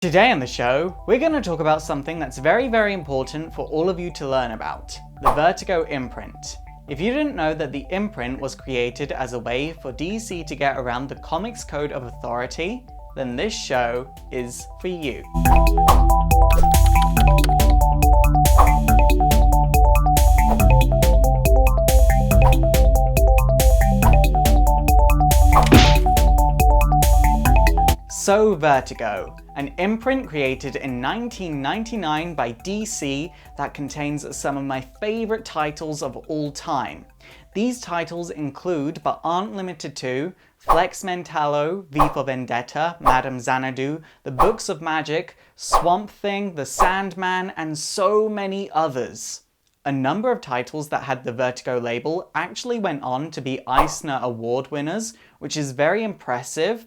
Today on the show, we're going to talk about something that's very important for all of you to learn about, the Vertigo Imprint. If you didn't know that the imprint was created as a way for DC to get around the Comics Code of Authority, then this show is for you. So Vertigo, an imprint created in 1999 by DC that contains some of my favourite titles of all time. These titles include, but aren't limited to, Flex Mentallo, V for Vendetta, Madame Xanadu, The Books of Magic, Swamp Thing, The Sandman, and so many others. A number of titles that had the Vertigo label actually went on to be Eisner Award winners, which is very impressive.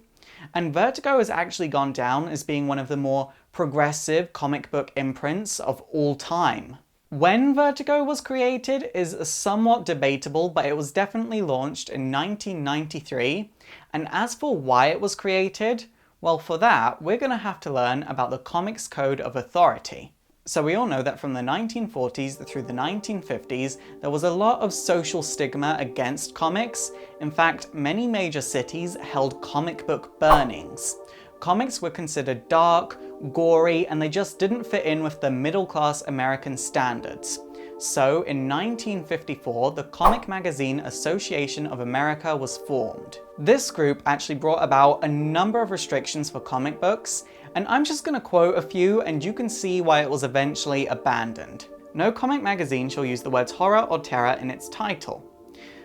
And Vertigo has actually gone down as being one of the more progressive comic book imprints of all time. When Vertigo was created is somewhat debatable, but it was definitely launched in 1993. And as for why it was created, well, for that, we're going to have to learn about the Comics Code of Authority. So we all know that from the 1940s through the 1950s, there was a lot of social stigma against comics. In fact, many major cities held comic book burnings. Comics were considered dark, gory, and they just didn't fit in with the middle-class American standards. So in 1954, the Comic Magazine Association of America was formed. This group actually brought about a number of restrictions for comic books, and I'm just going to quote a few and you can see why it was eventually abandoned. No comic magazine shall use the words horror or terror in its title.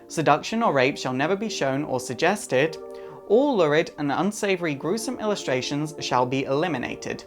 Seduction or rape shall never be shown or suggested. All lurid and unsavory gruesome illustrations shall be eliminated.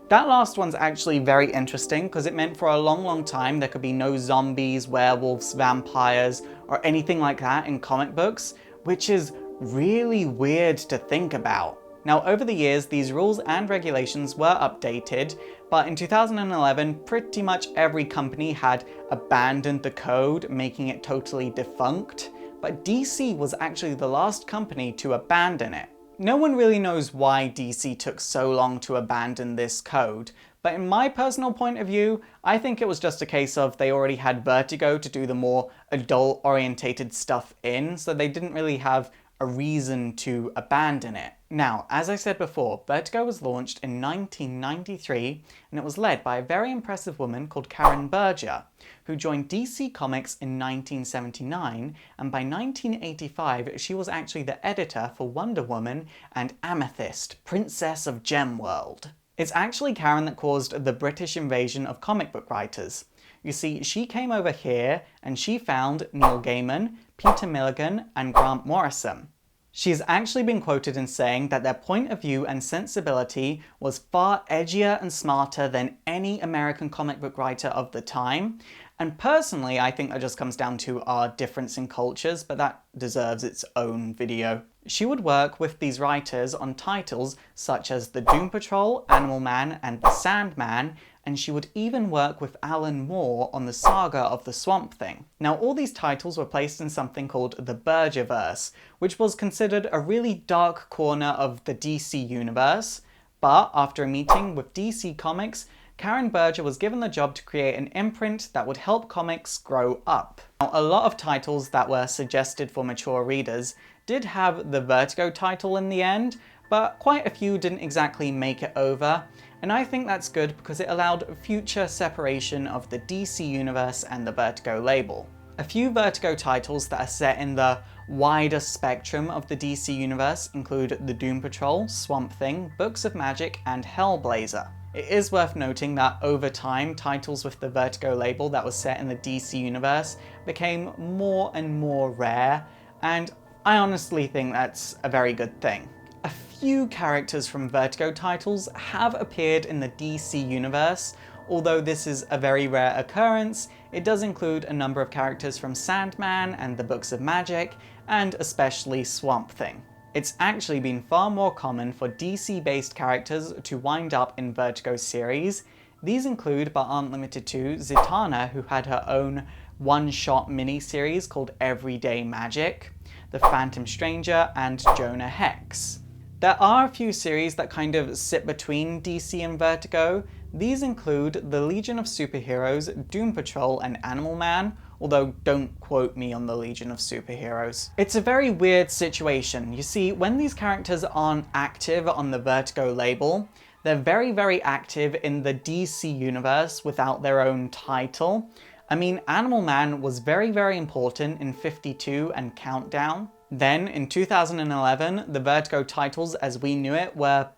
That last one's actually very interesting because it meant for a long time there could be no zombies, werewolves, vampires, or anything like that in comic books, which is really weird to think about. Now, over the years, these rules and regulations were updated, but in 2011, pretty much every company had abandoned the code, making it totally defunct. But DC was actually the last company to abandon it. No one really knows why DC took so long to abandon this code, but in my personal point of view, I think it was just a case of they already had Vertigo to do the more adult-orientated stuff in, so they didn't really have a reason to abandon it. Now, as I said before, Vertigo was launched in 1993, and it was led by a very impressive woman called Karen Berger, who joined DC Comics in 1979, and by 1985 she was actually the editor for Wonder Woman and Amethyst, Princess of Gemworld. It's actually Karen that caused the British invasion of comic book writers. You see, she came over here and she found Neil Gaiman, Peter Milligan, and Grant Morrison. She's actually been quoted in saying that their point of view and sensibility was far edgier and smarter than any American comic book writer of the time. And personally, I think that just comes down to our difference in cultures, but that deserves its own video. She would work with these writers on titles such as The Doom Patrol, Animal Man, and The Sandman, and she would even work with Alan Moore on the saga of the Swamp Thing. Now, all these titles were placed in something called the Bergerverse, which was considered a really dark corner of the DC universe, but after a meeting with DC Comics, Karen Berger was given the job to create an imprint that would help comics grow up. Now, a lot of titles that were suggested for mature readers did have the Vertigo title in the end, but quite a few didn't exactly make it over, and I think that's good because it allowed future separation of the DC universe and the Vertigo label. A few Vertigo titles that are set in the wider spectrum of the DC universe include The Doom Patrol, Swamp Thing, Books of Magic, and Hellblazer. It is worth noting that over time, titles with the Vertigo label that was set in the DC universe became more and more rare, and I honestly think that's a very good thing. A few characters from Vertigo titles have appeared in the DC universe. Although this is a very rare occurrence, it does include a number of characters from Sandman and the Books of Magic, and especially Swamp Thing. It's actually been far more common for DC-based characters to wind up in Vertigo series. These include, but aren't limited to, Zatanna, who had her own one-shot mini-series called Everyday Magic, the Phantom Stranger, and Jonah Hex. There are a few series that kind of sit between DC and Vertigo. These include the Legion of Superheroes, Doom Patrol, and Animal Man, although don't quote me on the Legion of Superheroes. It's a very weird situation. You see, when these characters aren't active on the Vertigo label, they're very active in the DC universe without their own title. I mean, Animal Man was very important in 52 and Countdown. Then, in 2011, the Vertigo titles as we knew it were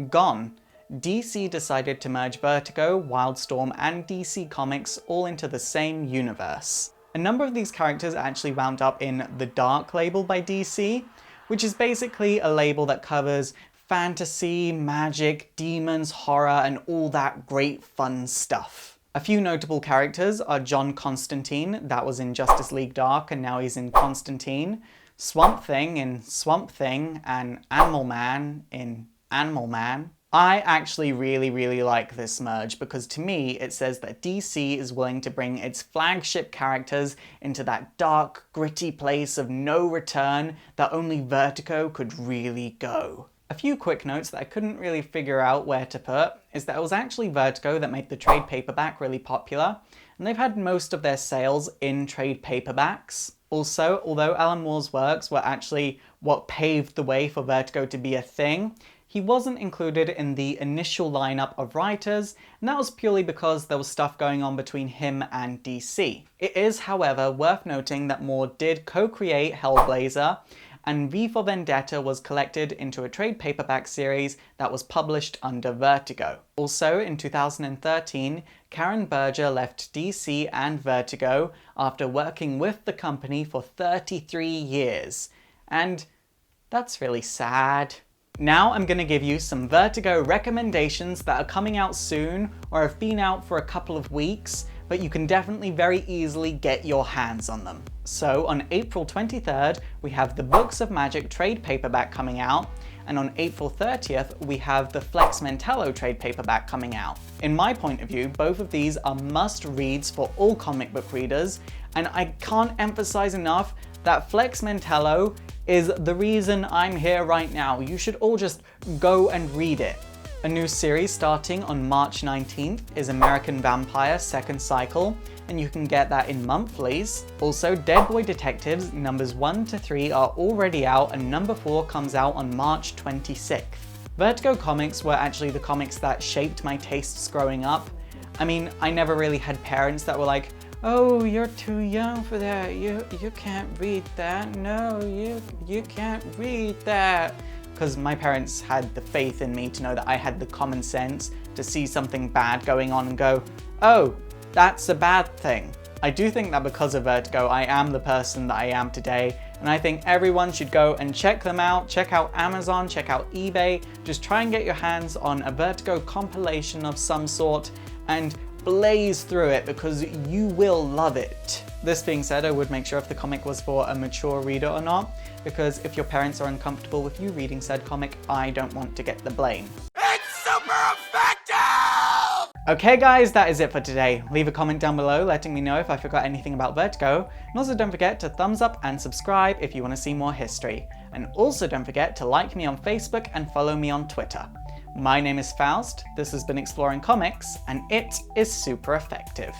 gone. DC decided to merge Vertigo, Wildstorm, and DC Comics all into the same universe. A number of these characters actually wound up in the Dark label by DC, which is basically a label that covers fantasy, magic, demons, horror, and all that great fun stuff. A few notable characters are John Constantine, that was in Justice League Dark and now he's in Constantine, Swamp Thing in Swamp Thing, and Animal Man in Animal Man. I actually really like this merge because to me it says that DC is willing to bring its flagship characters into that dark, gritty place of no return that only Vertigo could really go. A few quick notes that I couldn't really figure out where to put is that it was actually Vertigo that made the trade paperback really popular, and they've had most of their sales in trade paperbacks. Also, although Alan Moore's works were actually what paved the way for Vertigo to be a thing, he wasn't included in the initial lineup of writers, and that was purely because there was stuff going on between him and DC. It is, however, worth noting that Moore did co-create Hellblazer, and V for Vendetta was collected into a trade paperback series that was published under Vertigo. Also, in 2013, Karen Berger left DC and Vertigo after working with the company for 33 years. And that's really sad. Now I'm going to give you some Vertigo recommendations that are coming out soon or have been out for a couple of weeks, but you can definitely very easily get your hands on them. So on April 23rd, we have the Books of Magic trade paperback coming out, and on April 30th, we have the Flex Mentallo trade paperback coming out. In my point of view, both of these are must-reads for all comic book readers, and I can't emphasize enough that Flex Mentallo is the reason I'm here right now. You should all just go and read it. A new series starting on March 19th is American Vampire Second Cycle, and you can get that in monthlies. Also, Dead Boy Detectives numbers 1 to 3 are already out, and number 4 comes out on March 26th. Vertigo comics were actually the comics that shaped my tastes growing up. I mean, I never really had parents that were like, "Oh, you're too young for that, you can't read that, no, you can't read that." Because my parents had the faith in me to know that I had the common sense to see something bad going on and go, "Oh, that's a bad thing." I do think that because of Vertigo, I am the person that I am today, and I think everyone should go and check them out. Check out Amazon, check out eBay, just try and get your hands on a Vertigo compilation of some sort and blaze through it because you will love it. This being said, I would make sure if the comic was for a mature reader or not, because if your parents are uncomfortable with you reading said comic, I don't want to get the blame. It's super effective! Okay guys, that is it for today. Leave a comment down below letting me know if I forgot anything about Vertigo, and also don't forget to thumbs up and subscribe if you want to see more history. And also don't forget to like me on Facebook and follow me on Twitter. My name is Faust, this has been Exploring Comics, and it is super effective.